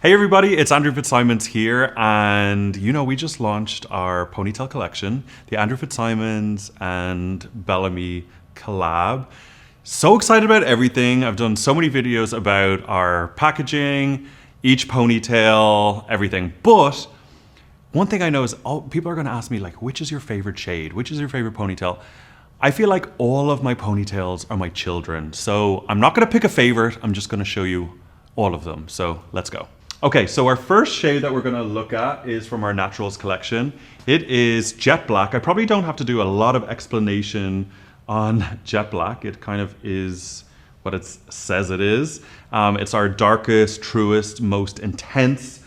Hey everybody, it's Andrew Fitzsimons here, and we just launched our Ponytail collection, the Andrew Fitzsimons and BELLAMI collab. So excited about everything. I've done so many videos about our packaging, each ponytail, everything. But one thing I know is people are going to ask me, like, which is your favorite shade? Which is your favorite ponytail? I feel like all of my ponytails are my children. So I'm not going to pick a favorite. I'm just going to show you all of them. So let's go. Okay, so our first shade that we're going to look at is from our Naturals collection. It is Jet Black. I probably don't have to do a lot of explanation on Jet Black. It kind of is what it says it is. It's our darkest, truest, most intense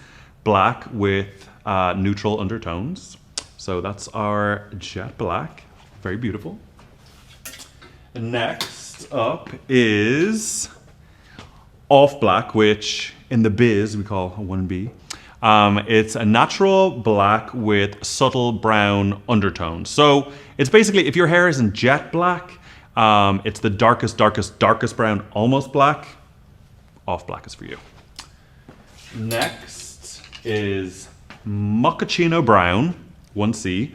black with neutral undertones. So that's our Jet Black. Very beautiful. Next up is Off Black, which in the biz we call a 1B. It's a natural black with subtle brown undertones. So it's basically, if your hair isn't jet black, it's the darkest, darkest, darkest brown, almost black. Off Black is for you. Next is Mochaccino Brown, 1C.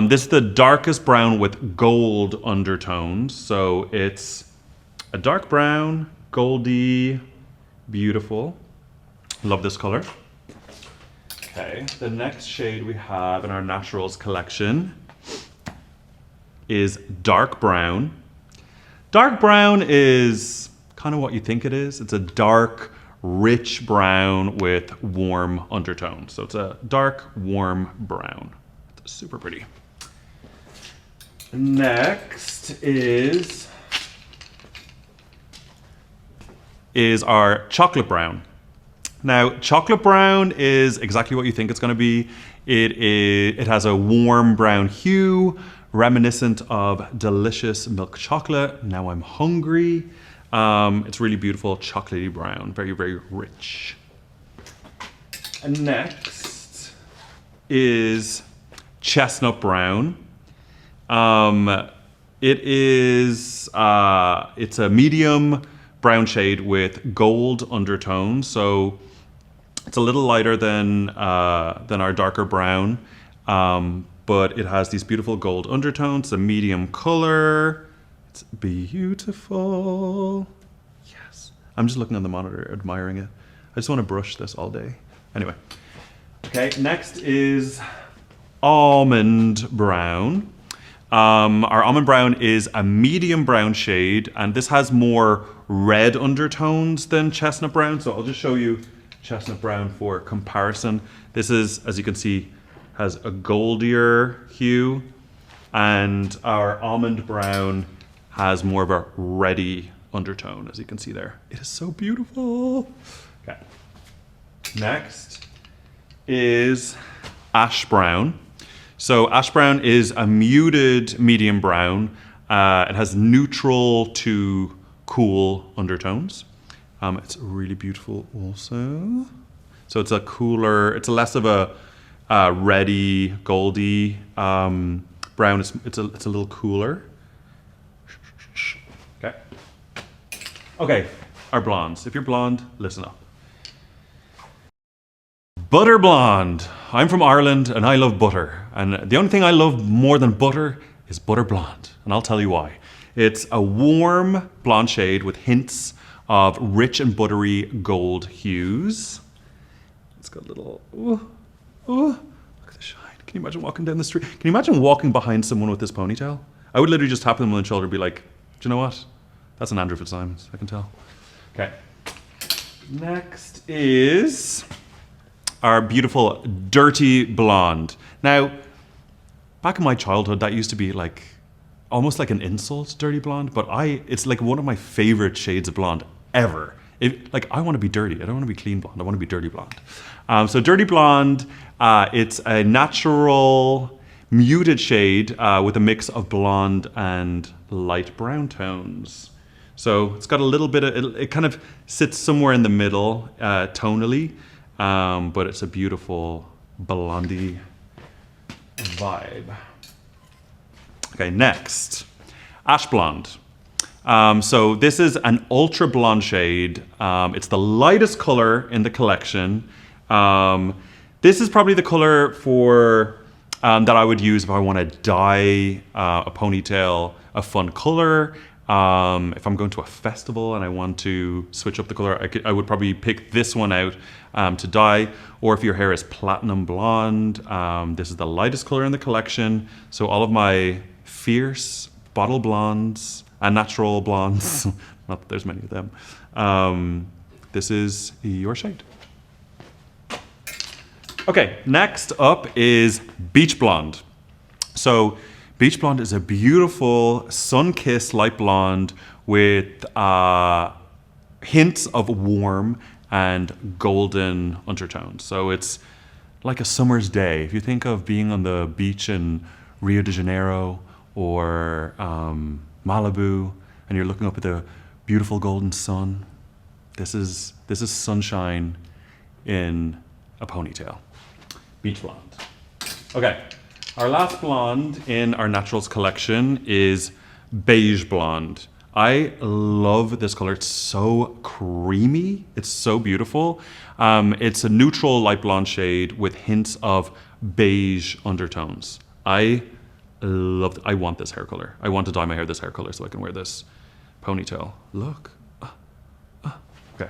This is the darkest brown with gold undertones. So it's a dark brown, goldy, beautiful. Love this color. Okay, the next shade we have in our Naturals collection is Dark Brown. Dark brown is kind of what you think it is. It's a dark, rich brown with warm undertones. So it's a dark, warm brown. It's super pretty. Next is our Chocolate Brown. Now, Chocolate Brown is exactly what you think it's going to be. It has a warm brown hue, reminiscent of delicious milk chocolate. Now I'm hungry. It's really beautiful, chocolatey brown, very, very rich. And next is Chestnut Brown. It's a medium brown shade with gold undertones, so it's a little lighter than our darker brown, but it has these beautiful gold undertones, a medium color. It's beautiful. Yes, I'm just looking on the monitor, admiring it. I just want to brush this all day. Anyway, okay, next is Almond Brown. Our Almond Brown is a medium brown shade, and this has more red undertones than Chestnut Brown. So I'll just show you Chestnut Brown for comparison. This is, as you can see, has a goldier hue, and our Almond Brown has more of a reddy undertone, as you can see there. It is so beautiful. Okay. Next is Ash Brown. So Ash Brown is a muted medium brown. It has neutral to cool undertones. It's really beautiful also. So it's a cooler, it's less of a reddy, goldy brown. It's a little cooler. Okay. Okay, our blondes. If you're blonde, listen up. Butter Blonde. I'm from Ireland and I love butter. And the only thing I love more than butter is Butter Blonde. And I'll tell you why. It's a warm blonde shade with hints of rich and buttery gold hues. It's got a little, look at the shine. Can you imagine walking down the street? Can you imagine walking behind someone with this ponytail? I would literally just tap them on the shoulder and be like, do you know what? That's an Andrew Fitzsimons, I can tell. Okay. Next is our beautiful Dirty Blonde. Now, back in my childhood, that used to be like almost like an insult, Dirty Blonde, but it's like one of my favorite shades of blonde ever. I want to be dirty. I don't want to be clean blonde. I want to be dirty blonde. So Dirty Blonde, it's a natural muted shade with a mix of blonde and light brown tones. So it's got a little bit of, it kind of sits somewhere in the middle tonally, but it's a beautiful blondie vibe. Okay, next, Ash Blonde. So this is an ultra blonde shade. It's the lightest color in the collection. This is probably the color for that I would use if I want to dye a ponytail a fun color. If I'm going to a festival and I want to switch up the color, I would probably pick this one out to dye. Or if your hair is platinum blonde, this is the lightest color in the collection. So all of my fierce bottle blondes and natural blondes, not that there's many of them, this is your shade. Okay, next up is Beach Blonde. So Beach Blonde is a beautiful sun-kissed light blonde with hints of warm and golden undertones. So it's like a summer's day. If you think of being on the beach in Rio de Janeiro or Malibu, and you're looking up at the beautiful golden sun, this is sunshine in a ponytail. Beach Blonde. Okay, our last blonde in our Naturals collection is Beige Blonde. I love this color. It's so creamy. It's so beautiful. It's a neutral light blonde shade with hints of beige undertones. I want this hair color. I want to dye my hair this hair color so I can wear this ponytail. Look. Okay.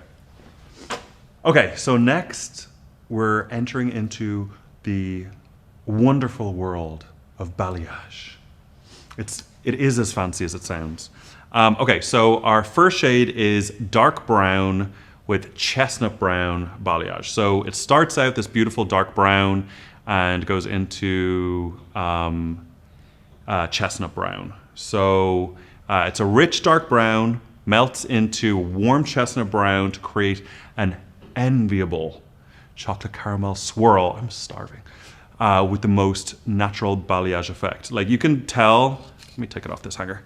Okay, so next we're entering into the wonderful world of balayage. It is as fancy as it sounds. Okay, so our first shade is dark brown with chestnut brown balayage. So it starts out this beautiful dark brown and goes into chestnut brown. So it's a rich dark brown, melts into warm chestnut brown to create an enviable chocolate caramel swirl. I'm starving. With the most natural balayage effect. Like you can tell, let me take it off this hanger.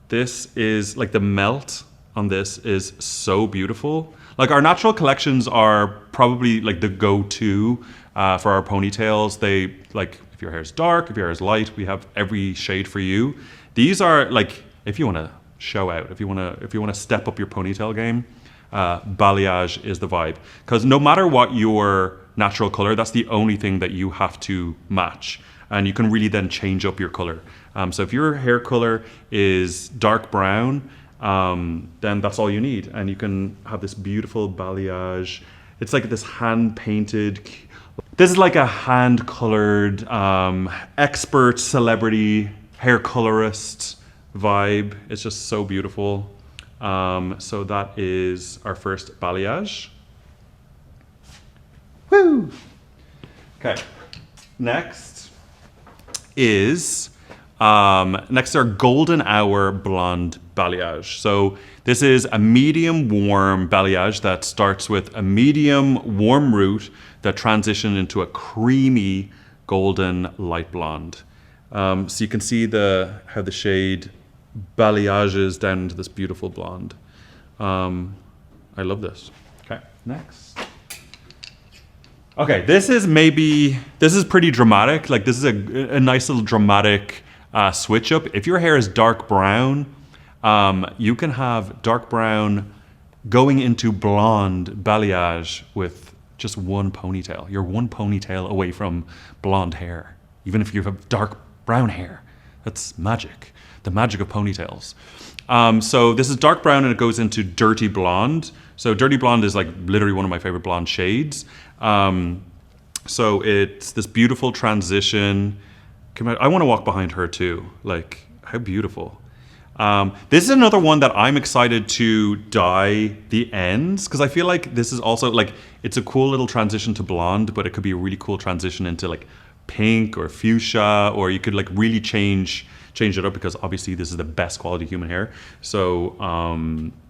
This is like the melt on this is so beautiful. Like our natural collections are probably like the go-to for our ponytails. They like, if your hair is dark, if your hair is light, we have every shade for you. These are like, if you want to show out, if you want to step up your ponytail game, balayage is the vibe. Because no matter what your natural color, that's the only thing that you have to match. And you can really then change up your color. So if your hair color is dark brown, then that's all you need. And you can have this beautiful balayage. It's like this hand-painted, this is like a hand-colored expert celebrity hair colorist vibe. It's just so beautiful. So that is our first balayage. Woo! Okay, next is next are golden hour blonde balayage. So this is a medium warm balayage that starts with a medium warm root that transitions into a creamy golden light blonde. So you can see how the shade balayages down into this beautiful blonde. I love this. Okay, next. Okay, this is pretty dramatic. Like this is a nice little dramatic switch up. If your hair is dark brown, you can have dark brown going into blonde balayage with just one ponytail. You're one ponytail away from blonde hair, even if you have dark brown hair. That's magic. The magic of ponytails. So this is dark brown and it goes into dirty blonde. So dirty blonde is like literally one of my favorite blonde shades. So it's this beautiful transition. I want to walk behind her too. Like, how beautiful. This is another one that I'm excited to dye the ends because I feel like this is also like, it's a cool little transition to blonde, but it could be a really cool transition into like pink or fuchsia, or you could like really change it up because obviously this is the best quality human hair. So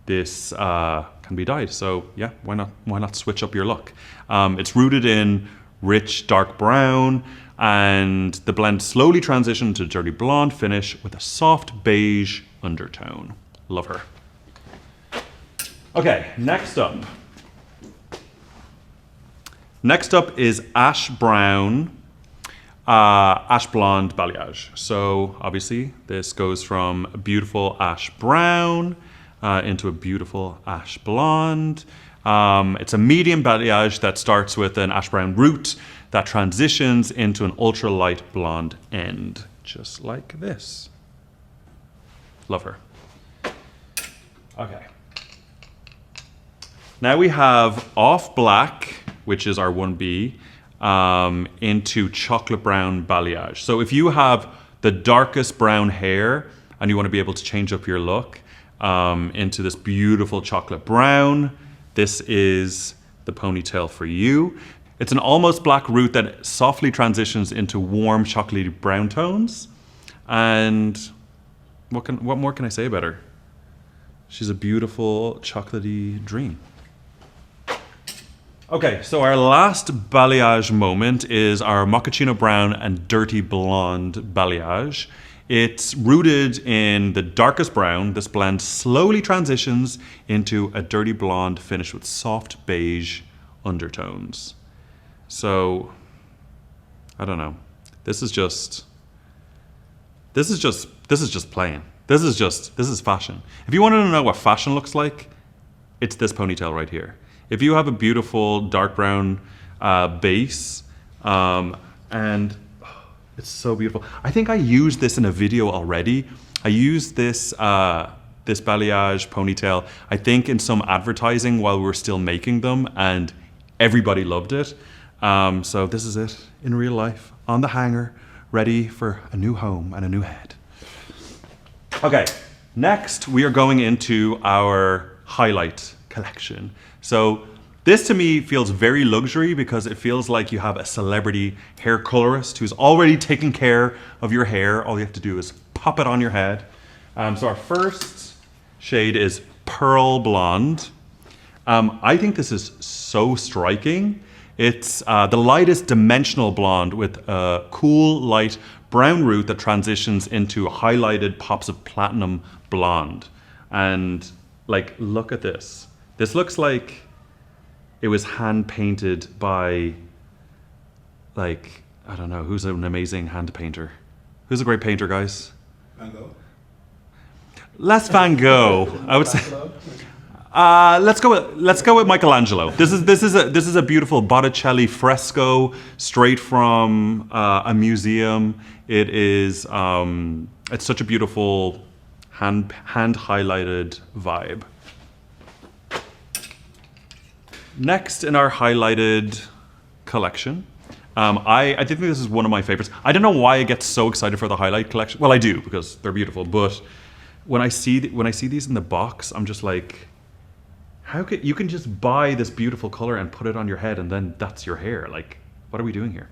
this can be dyed. So yeah, why not switch up your look? It's rooted in rich dark brown, and the blend slowly transitioned to dirty blonde finish with a soft beige undertone. Love her. Okay, next up. Next up is ash brown ash blonde balayage. So obviously this goes from a beautiful ash brown into a beautiful ash blonde. It's a medium balayage that starts with an ash brown root that transitions into an ultra light blonde end, just like this. Love her. Okay. Now we have off black, which is our 1B, into chocolate brown balayage. So if you have the darkest brown hair and you want to be able to change up your look into this beautiful chocolate brown, this is the ponytail for you. It's an almost black root that softly transitions into warm chocolatey brown tones. And what more can I say about her? She's a beautiful chocolatey dream. Okay, so our last balayage moment is our mochaccino brown and dirty blonde balayage. It's rooted in the darkest brown. This blend slowly transitions into a dirty blonde finish with soft beige undertones. So, I don't know. This is just playing. This is fashion. If you want to know what fashion looks like, it's this ponytail right here. If you have a beautiful dark brown base, and it's so beautiful. I think I used this in a video already. I used this this balayage ponytail, I think, in some advertising while we were still making them, and everybody loved it. So this is it in real life, on the hanger, ready for a new home and a new head. Okay, next we are going into our highlight collection. So this to me feels very luxury because it feels like you have a celebrity hair colorist who's already taken care of your hair. All you have to do is pop it on your head. So our first shade is Pearl Blonde. I think this is so striking. It's the lightest dimensional blonde with a cool light brown root that transitions into highlighted pops of platinum blonde. And like, look at this. This looks like it was hand painted by, like, I don't know, who's an amazing hand painter? Who's a great painter, guys? Van Gogh. Less Van Gogh, I would say. Let's go with Michelangelo. This is a beautiful Botticelli fresco straight from a museum. It is it's such a beautiful hand highlighted vibe. Next in our highlighted collection, I think this is one of my favorites. I don't know why I get so excited for the highlight collection. Well, I do because they're beautiful, but when I see these in the box, I'm just like, how could you can just buy this beautiful color and put it on your head and then that's your hair? Like, what are we doing here?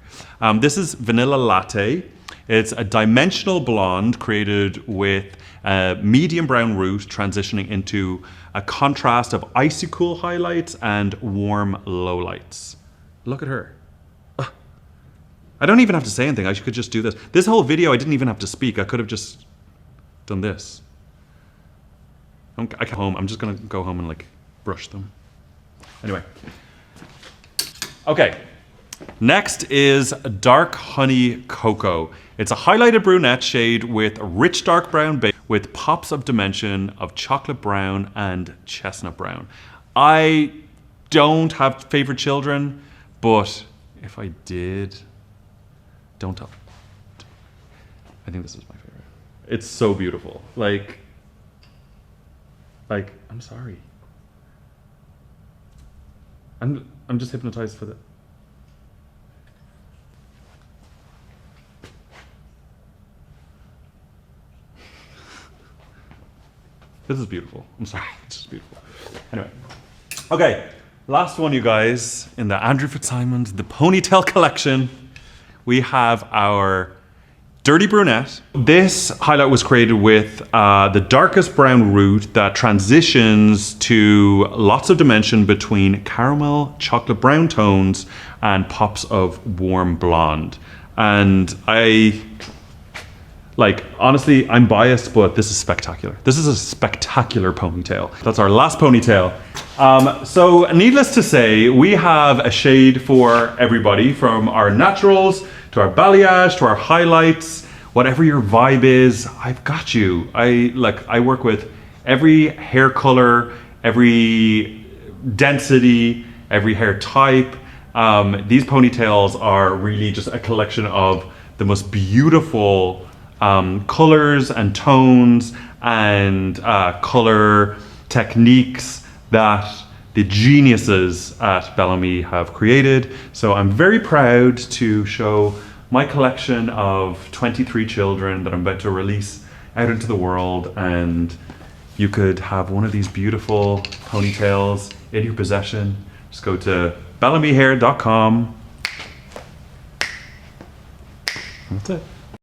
This is Vanilla Latte. It's a dimensional blonde created with a medium brown root transitioning into a contrast of icy cool highlights and warm lowlights. Look at her. Ugh. I don't even have to say anything. I could just do this. This whole video, I didn't even have to speak. I could have just done this. I come home. I'm just gonna go home and like brush them. Anyway. Okay. Next is Dark Honey Cocoa. It's a highlighted brunette shade with a rich dark brown base with pops of dimension of chocolate brown and chestnut brown. I don't have favorite children, but if I did, don't tell. I think this is my favorite. It's so beautiful. Like, I'm sorry. I'm just hypnotized for the. This is beautiful. I'm sorry, it's just beautiful. Anyway, okay, last one, you guys, in the Andrew Fitzsimons, the Ponytail collection, we have our Dirty Brunette. This highlight was created with the darkest brown root that transitions to lots of dimension between caramel, chocolate brown tones, and pops of warm blonde. And Like, honestly, I'm biased, but this is spectacular. This is a spectacular ponytail. That's our last ponytail. So needless to say, we have a shade for everybody, from our naturals to our balayage to our highlights. Whatever your vibe is, I've got you. I work with every hair color, every density, every hair type. These ponytails are really just a collection of the most beautiful colors and tones and color techniques that the geniuses at BELLAMI have created. So I'm very proud to show my collection of 23 children that I'm about to release out into the world, and you could have one of these beautiful ponytails in your possession. Just go to bellamihair.com. That's it.